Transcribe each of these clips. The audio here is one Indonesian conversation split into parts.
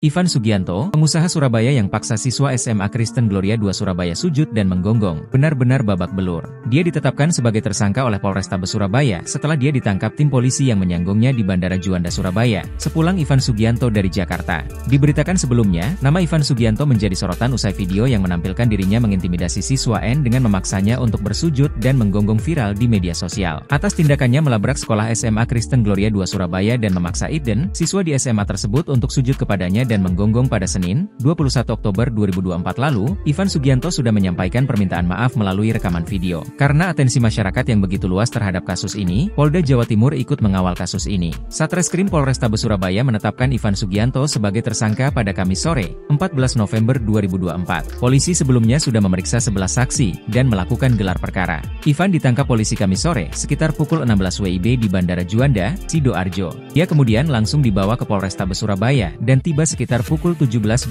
Ivan Sugianto, pengusaha Surabaya yang paksa siswa SMA Kristen Gloria II Surabaya sujud dan menggonggong, benar-benar babak belur. Dia ditetapkan sebagai tersangka oleh Polrestabes Surabaya setelah dia ditangkap tim polisi yang menyanggungnya di Bandara Juanda, Surabaya, sepulang Ivan Sugianto dari Jakarta. Diberitakan sebelumnya, nama Ivan Sugianto menjadi sorotan usai video yang menampilkan dirinya mengintimidasi siswa N dengan memaksanya untuk bersujud dan menggonggong viral di media sosial. Atas tindakannya melabrak sekolah SMA Kristen Gloria II Surabaya dan memaksa Iden, siswa di SMA tersebut untuk sujud kepadanya dan menggonggong pada Senin, 21 Oktober 2024 lalu, Ivan Sugianto sudah menyampaikan permintaan maaf melalui rekaman video. Karena atensi masyarakat yang begitu luas terhadap kasus ini, Polda Jawa Timur ikut mengawal kasus ini. Satreskrim Polrestabes Surabaya menetapkan Ivan Sugianto sebagai tersangka pada Kamis sore, 14 November 2024. Polisi sebelumnya sudah memeriksa 11 saksi dan melakukan gelar perkara. Ivan ditangkap polisi Kamis sore sekitar pukul 16 WIB di Bandara Juanda, Sidoarjo. Dia kemudian langsung dibawa ke Polrestabes Surabaya dan tiba sekitar pukul 17.21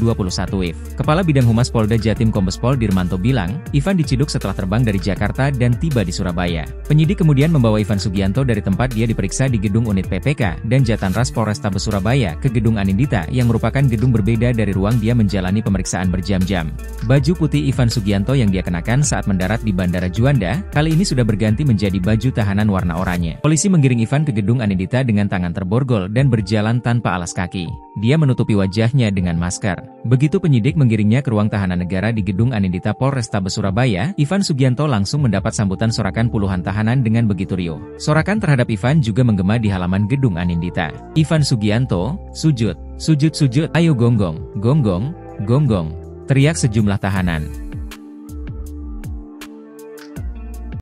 WIB. Kepala Bidang Humas Polda Jatim Kombes Pol Dirmanto bilang, Ivan diciduk setelah terbang dari Jakarta dan tiba di Surabaya. Penyidik kemudian membawa Ivan Sugianto dari tempat dia diperiksa di gedung unit PPK dan Jatanras Polrestabes Surabaya ke gedung Anindita yang merupakan gedung berbeda dari ruang dia menjalani pemeriksaan berjam-jam. Baju putih Ivan Sugianto yang dia kenakan saat mendarat di Bandara Juanda, kali ini sudah berganti menjadi baju tahanan warna oranye. Polisi menggiring Ivan ke gedung Anindita dengan tangan terborgol dan berjalan tanpa alas kaki. Dia menutupi wajahnya dengan masker. Begitu penyidik menggiringnya ke ruang tahanan negara di gedung Anindita Polrestabes Surabaya, Ivan Sugianto langsung mendapat sambutan sorakan puluhan tahanan dengan begitu riuh. Sorakan terhadap Ivan juga menggema di halaman gedung Anindita. Ivan Sugianto, sujud, sujud, sujud, ayo gonggong, gonggong, gonggong, teriak sejumlah tahanan.